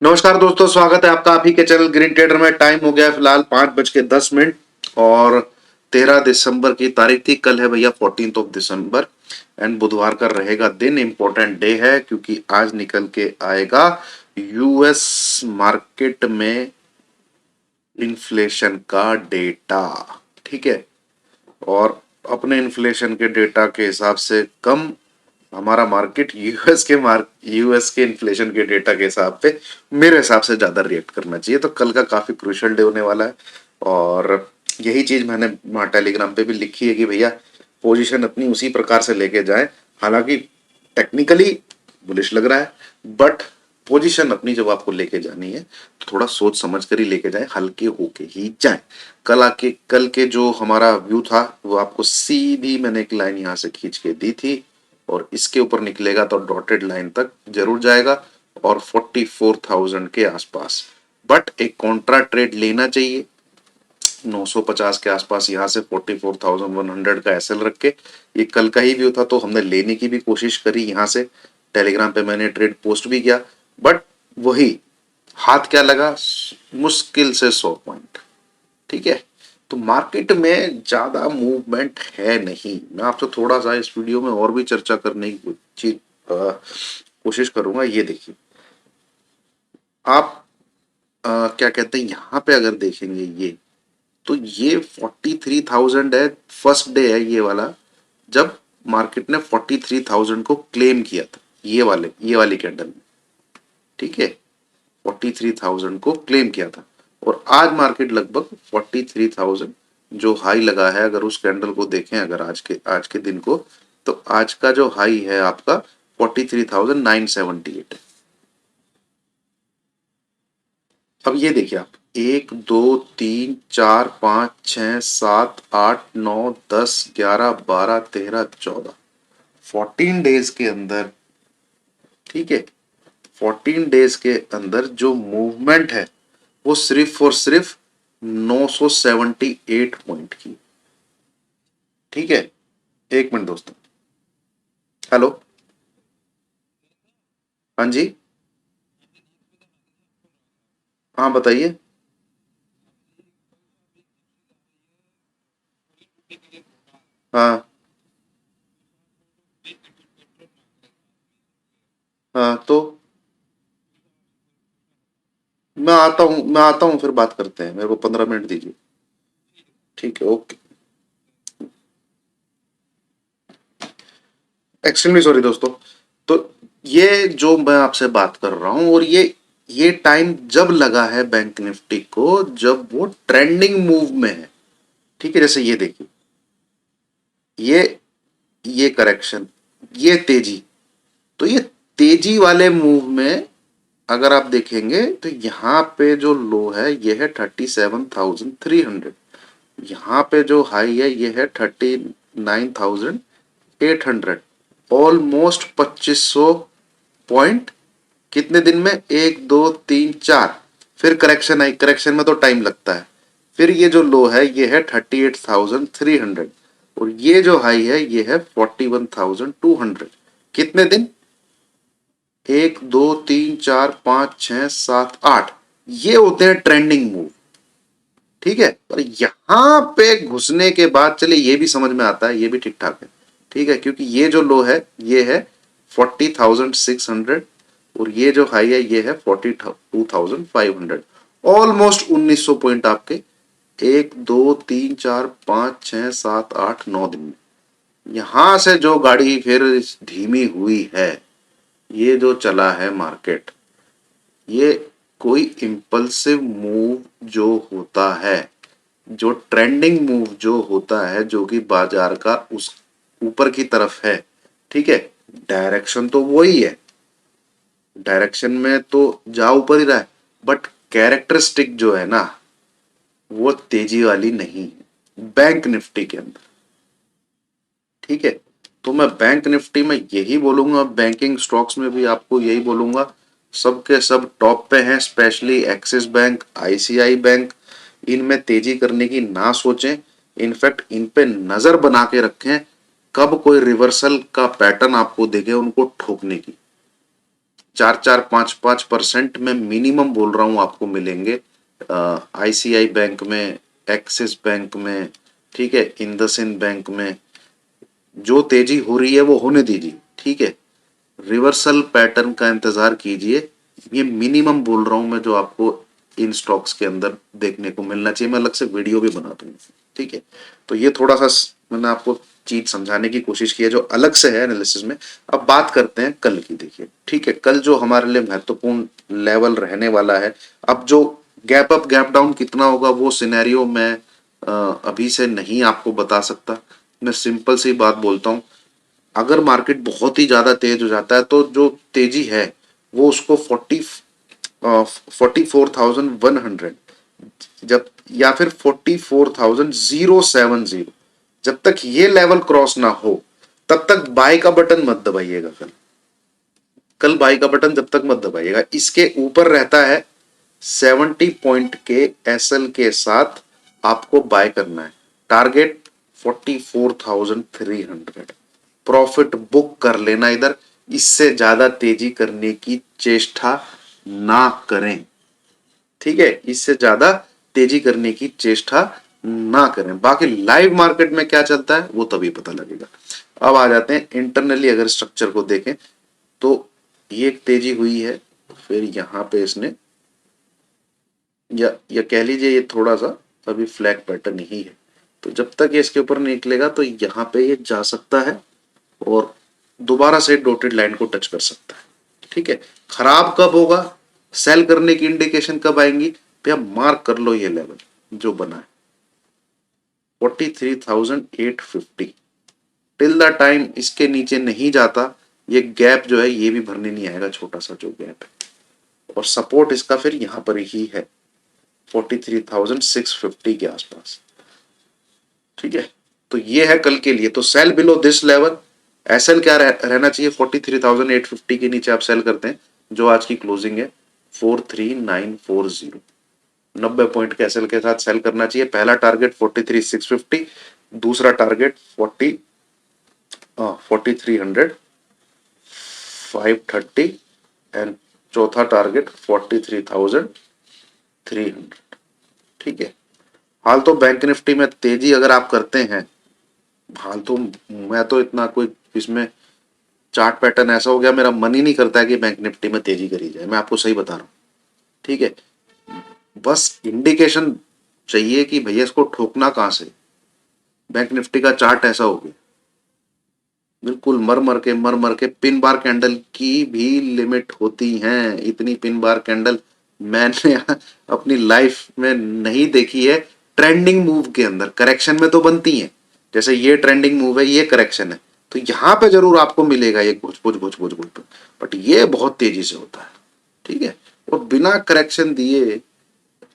नमस्कार दोस्तों, स्वागत है आपका आप ही के चैनल ग्रीन ट्रेडर में। टाइम हो गया है फिलहाल 5:10 और 13 दिसंबर की तारीख थी। कल है भैया 14 दिसंबर एंड बुधवार का रहेगा दिन। इंपॉर्टेंट डे है क्योंकि आज निकल के आएगा यूएस मार्केट में इन्फ्लेशन का डेटा। ठीक है, और अपने इन्फ्लेशन के डेटा के हिसाब से कम हमारा मार्केट यूएस के इन्फ्लेशन के डेटा के हिसाब पे मेरे हिसाब से ज्यादा रिएक्ट करना चाहिए। तो कल का काफी क्रूशियल डे होने वाला है और यही चीज मैंने वहाँ टेलीग्राम पे भी लिखी है कि भैया पोजीशन अपनी उसी प्रकार से लेके जाए। हालांकि टेक्निकली बुलिश लग रहा है, बट पोजीशन अपनी जब आपको लेके जानी है तो थोड़ा सोच समझ कर ही लेके जाए, हल्के होके ही जाए। कल के जो हमारा व्यू था वो आपको सीधी मैंने एक लाइन यहाँ से खींच के दी थी और इसके ऊपर निकलेगा तो डॉटेड लाइन तक जरूर जाएगा और 44,000 के आसपास। बट एक कॉन्ट्रा ट्रेड लेना चाहिए 950 के आसपास, यहाँ से 44,100 का एसएल रख के। ये कल का ही व्यू था तो हमने लेने की भी कोशिश करी यहाँ से। टेलीग्राम पे मैंने ट्रेड पोस्ट भी किया, बट वही हाथ क्या लगा, मुश्किल से 100 पॉइंट। ठीक है, तो मार्केट में ज्यादा मूवमेंट है नहीं। मैं आपसे थोड़ा सा इस वीडियो में और भी चर्चा करने की कोशिश करूंगा। ये देखिए आप क्या कहते हैं, यहाँ पे अगर देखेंगे ये तो ये 43,000 है। फर्स्ट डे है ये वाला जब मार्केट ने 43,000 को क्लेम किया था, ये वाली कैंडल में। ठीक है, 43,000 को क्लेम किया था और आज मार्केट लगभग 43,000 जो हाई लगा है, अगर उस कैंडल को देखें, अगर आज के दिन को, तो आज का जो हाई है आपका 43,978 है। अब ये देखिए आप, 1 2 3 4 5 6 7 8 9 10 11 12 13 14 14 डेज के अंदर, ठीक है, 14 डेज के अंदर जो मूवमेंट है वो सिर्फ और सिर्फ 978 पॉइंट की। ठीक है, एक मिनट दोस्तों, हेलो, हाँ जी, हाँ बताइए। हाँ हाँ, तो मैं आता हूँ, फिर बात करते हैं, मेरे को 15 मिनट दीजिए। ठीक है, ओके। एक्सट्रीमली सॉरी दोस्तों। तो ये जो मैं आपसे बात कर रहा हूं, और ये टाइम जब लगा है बैंक निफ्टी को जब वो ट्रेंडिंग मूव में है। ठीक है, जैसे ये देखिए, ये ये करेक्शन, ये तेजी, तो ये तेजी वाले मूव में अगर आप देखेंगे तो यहाँ पे जो लो है ये है 37,300। यहाँ पे जो हाई है ये है 39,800। ऑलमोस्ट 2500 पॉइंट कितने दिन में, 1 2 3 4। फिर करेक्शन आई, करेक्शन में तो टाइम लगता है। फिर ये जो लो है ये है 38,300 और ये जो हाई है ये है 41,200। कितने दिन, 1 2 3 4 5 6 7 8, ये होते हैं ट्रेंडिंग मूव। ठीक है, पर यहां पे घुसने के बाद चलिए ये भी समझ में आता है, ये भी ठीक ठाक है। ठीक है, क्योंकि ये जो लो है ये है 40,600 और ये जो हाई है ये है 42,500। ऑलमोस्ट 1900 पॉइंट आपके 1 2 3 4 5 6 7 8 9 दिन में। यहां से जो गाड़ी फिर धीमी हुई है, ये जो चला है मार्केट, ये कोई इम्पल्सिव मूव जो होता है, जो ट्रेंडिंग मूव जो होता है, जो कि बाजार का उस ऊपर की तरफ है। ठीक है, डायरेक्शन तो वही है, डायरेक्शन में तो जा ऊपर ही रहा है, बट कैरेक्टरिस्टिक जो है ना वो तेजी वाली नहीं है बैंक निफ्टी के अंदर। ठीक है, तो मैं बैंक निफ्टी में यही बोलूंगा, बैंकिंग स्टॉक्स में भी आपको यही बोलूंगा, सबके सब टॉप पे हैं, specially axis bank, ICI bank. इनमें तेजी करने की ना सोचें, इनफैक्ट इन पे नजर बना के रखें, कब कोई रिवर्सल का पैटर्न आपको देखे उनको ठोकने की। 4-4, 5-5% में मिनिमम बोल रहा हूं आपको मिलेंगे आईसीआई बैंक में, एक्सिस बैंक में, ठीक है, इंडसइंड बैंक में। जो तेजी हो रही है वो होने दीजिए, ठीक है, रिवर्सल पैटर्न का इंतजार कीजिए। ये मिनिमम बोल रहा हूं मैं जो आपको इन स्टॉक्स के अंदर देखने को मिलना चाहिए। मैं अलग से वीडियो भी बना दूंगा, ठीक है। तो ये थोड़ा सा मैंने आपको चीज समझाने की कोशिश की है जो अलग से है एनालिसिस में। अब बात करते हैं कल की, देखिए, ठीक है, कल जो हमारे लिए महत्वपूर्ण लेवल रहने वाला है। अब जो गैप अप गैप डाउन कितना होगा वो सिनेरियो मैं अभी से नहीं आपको बता सकता। मैं सिंपल सी बात बोलता हूं, अगर मार्केट बहुत ही ज्यादा तेज हो जाता है तो जो तेजी है वो उसको 44,100 जब, या फिर 44,070, जब तक ये लेवल क्रॉस ना हो तब तक बाय का बटन मत दबाइएगा। कल बाय का बटन जब तक मत दबाइएगा। इसके ऊपर रहता है 70 पॉइंट के एसएल के साथ आपको बाय करना है। टारगेट 44,300, प्रॉफिट बुक कर लेना इधर। इससे ज्यादा तेजी करने की चेष्टा ना करें, ठीक है, इससे ज्यादा तेजी करने की चेष्टा ना करें। बाकी लाइव मार्केट में क्या चलता है वो तभी पता लगेगा। अब आ जाते हैं इंटरनली, अगर स्ट्रक्चर को देखें तो ये एक तेजी हुई है, फिर यहां पे इसने, या कह लीजिए ये थोड़ा सा अभी फ्लैग पैटर्न ही है। तो जब तक ये इसके ऊपर निकलेगा तो यहाँ पे ये जा सकता है और दोबारा से डॉटेड लाइन को टच कर सकता है, ठीक है। खराब कब होगा, सेल करने की इंडिकेशन कब आएंगी, भैया मार्क कर लो ये लेवल जो बना है 43,850। टिल द टाइम इसके नीचे नहीं जाता ये गैप जो है ये भी भरने नहीं आएगा, छोटा सा जो गैप है। और सपोर्ट इसका फिर यहां पर ही है 43,650 के आसपास, ठीक है। तो ये है कल के लिए। तो sell below this level, SL क्या रहना चाहिए, 43,850 के नीचे आप सेल करते हैं, जो आज की क्लोजिंग है 43,940, 90 पॉइंट के एसएल के साथ सेल करना चाहिए। पहला टारगेट 43,650, दूसरा टारगेट 4300, 530, एंड चौथा टारगेट 43,300, ठीक है। हाल तो बैंक निफ्टी में तेजी अगर आप करते हैं, हाल तो मैं तो इतना कोई इसमें चार्ट पैटर्न ऐसा हो गया, मेरा मन ही नहीं करता है कि बैंक निफ्टी में तेजी करी जाए, मैं आपको सही बता रहा हूं, ठीक है। बस इंडिकेशन चाहिए कि भैया इसको ठोकना कहां से। बैंक निफ्टी का चार्ट ऐसा हो गया, बिल्कुल मर मर के पिन बार कैंडल की भी लिमिट होती हैं। इतनी पिन बार कैंडल मैंने अपनी लाइफ में नहीं देखी है। ट्रेंडिंग मूव के अंदर, करेक्शन में तो बनती हैं, जैसे ये ट्रेंडिंग मूव है, ये करेक्शन है, तो यहां पे जरूर आपको मिलेगा ये घुच घुच घुच घुच घुच, बट ये बहुत तेजी से होता है, ठीक है। और बिना करेक्शन दिए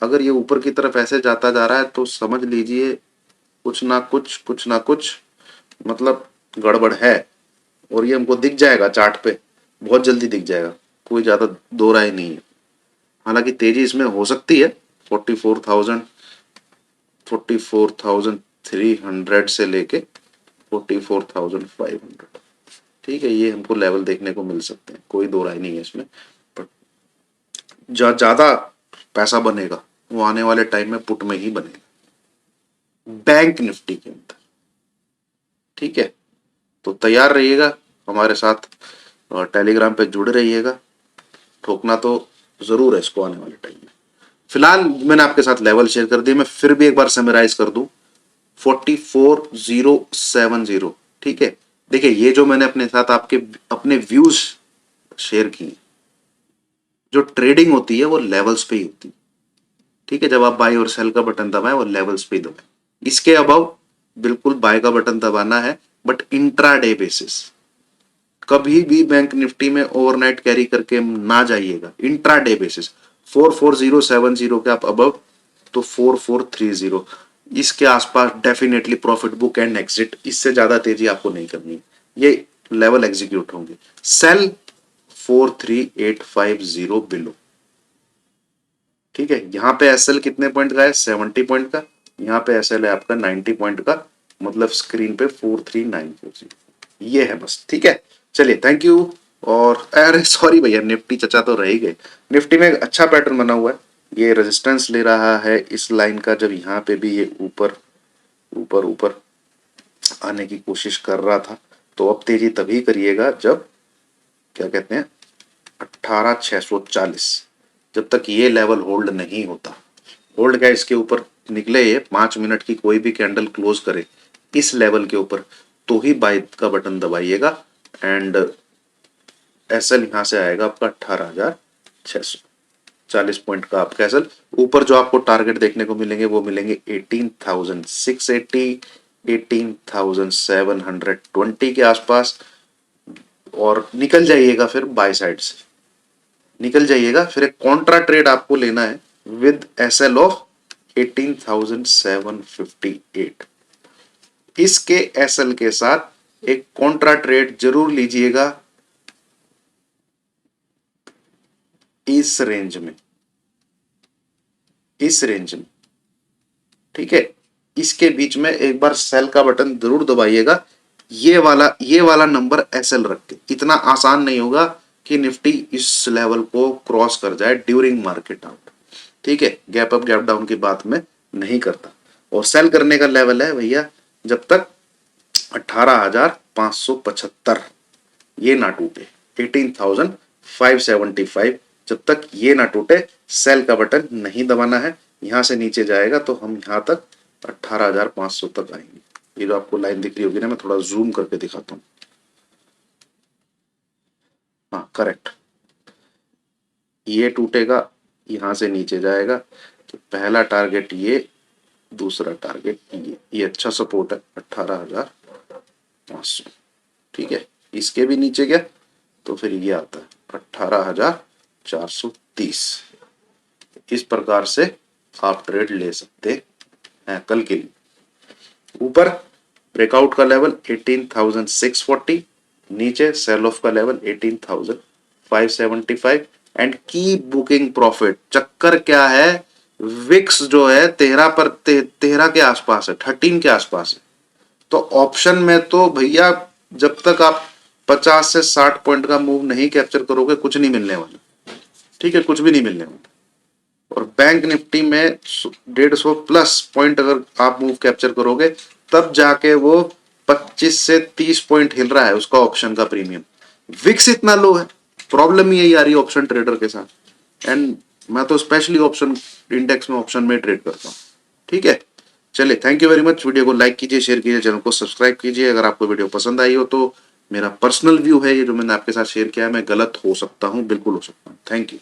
अगर ये ऊपर की तरफ ऐसे जाता जा रहा है तो समझ लीजिए कुछ ना कुछ मतलब गड़बड़ है। और ये हमको दिख जाएगा चार्ट पे, बहुत जल्दी दिख जाएगा, कोई ज्यादा दो राय नहीं है। हालांकि तेजी इसमें हो सकती है 44,000, 44,300 से लेके 44,500, ठीक है, ये हमको लेवल देखने को मिल सकते हैं, कोई दो राय नहीं है इसमें। बट ज्यादा पैसा बनेगा वो आने वाले टाइम में पुट में ही बनेगा, बैंक निफ्टी के अंदर, ठीक है। तो तैयार रहिएगा हमारे साथ, टेलीग्राम पे जुड़े रहिएगा, ठोकना तो जरूर है इसको आने वाले टाइम में। फिलहाल मैंने आपके साथ लेवल शेयर कर दिए, मैं फिर भी एक बार समराइज कर दूं, 44,070, ठीक है। देखिए ये जो मैंने अपने साथ आपके अपने व्यूज शेयर किए, जो ट्रेडिंग होती है वो लेवल्स पे ही होती है, ठीक है। जब आप बाय और सेल का बटन दबाएं वो लेवल्स पे ही दबाएं, इसके अबाव बिल्कुल बाय का बटन दबाना है, बट इंट्राडे बेसिस। कभी भी बैंक निफ्टी में ओवरनाइट कैरी करके ना जाइएगा, इंट्राडे बेसिस 44,070 के आप अबव, तो 4430 इसके आसपास definitely profit book and exit, इससे ज्यादा तेजी आपको नहीं करनी है, ये लेवल एग्जीक्यूट होंगे। सेल 43,850 बिलो, ठीक है। यहां पे एसएल कितने पॉइंट का है, 70 पॉइंट का, यहां पे एसएल है आपका 90 पॉइंट का, मतलब स्क्रीन पे 43,940, ये है बस, ठीक है। चलिए, थैंक यू। और अरे सॉरी भैया, निफ्टी चचा तो रह ही गए। निफ्टी में एक अच्छा पैटर्न बना हुआ है, ये रेजिस्टेंस ले रहा है इस लाइन का, जब यहाँ पे भी ये ऊपर ऊपर ऊपर आने की कोशिश कर रहा था, तो अब तेजी तभी करिएगा जब क्या कहते हैं 18,640, जब तक ये लेवल होल्ड नहीं होता। होल्ड क्या, इसके ऊपर निकले ये 5 मिनट की कोई भी कैंडल क्लोज करे इस लेवल के ऊपर, तो ही बाय का बटन दबाइएगा। एंड एसएल यहां से आएगा आपका 18,640 पॉइंट का आपका एसएल। ऊपर जो आपको टारगेट देखने को मिलेंगे वो मिलेंगे 18,680, 18,720 के आसपास। और निकल जाइएगा फिर बाय साइड से, निकल जाइएगा फिर एक कॉन्ट्रा ट्रेड आपको लेना है विद एसएल ऑफ 18,758। इसके एसएल के साथ एक कॉन्ट्रा ट्रेड जरूर लीजिएगा इस रेंज में, इस रेंज में, ठीक है। इसके बीच में एक बार सेल का बटन जरूर दबाइएगा, ये वाला नंबर एसएल रख के। इतना आसान नहीं होगा कि निफ्टी इस लेवल को क्रॉस कर जाए ड्यूरिंग मार्केट आउट, ठीक है। गैप अप गैप डाउन की बात में नहीं करता। और सेल करने का लेवल है भैया जब तक 18,575 ये ना टूटे, 18,575 जब तक ये ना टूटे, सेल का बटन नहीं दबाना है। यहां से नीचे जाएगा तो हम यहां तक 18,500 तक आएंगे। ये जो आपको लाइन दिख रही होगी ना, मैं थोड़ा जूम करके दिखाता हूं। हाँ करेक्ट, ये टूटेगा, यहां से नीचे जाएगा, तो पहला टारगेट ये, दूसरा टारगेट ये अच्छा सपोर्ट है 18,500, ठीक है। इसके भी नीचे गया तो फिर ये आता है 18,430। इस प्रकार से आप ट्रेड ले सकते हैं कल के लिए। ऊपर ब्रेकआउट का लेवल 18,640, नीचे सेल ऑफ का लेवल 18,575 एंड की बुकिंग प्रॉफिट। चक्कर क्या है, विक्स जो है 13 पर 13 के आसपास है, 13 के आसपास है। तो ऑप्शन में तो भैया जब तक आप 50 से 60 पॉइंट का मूव नहीं कैप्चर करोगे कुछ नहीं मिलने वाला, ठीक है, कुछ भी नहीं मिलने वाला। और बैंक निफ्टी में 150 प्लस पॉइंट अगर आप मूव कैप्चर करोगे तब जाके वो 25 से 30 पॉइंट हिल रहा है उसका ऑप्शन का प्रीमियम। विक्स इतना लो है, प्रॉब्लम यही आ रही है ऑप्शन ट्रेडर के साथ। एंड मैं तो स्पेशली ऑप्शन इंडेक्स में ऑप्शन में ट्रेड करता हूँ, ठीक है। चलिए, thank you very much. Video को लाइक कीजिए, शेयर कीजिए, चैनल को सब्सक्राइब कीजिए। अगर आपको वीडियो पसंद आई हो तो मेरा पर्सनल व्यू है ये जो मैंने आपके साथ शेयर किया है, मैं गलत हो सकता हूँ, बिल्कुल हो सकता हूँ। Thank you.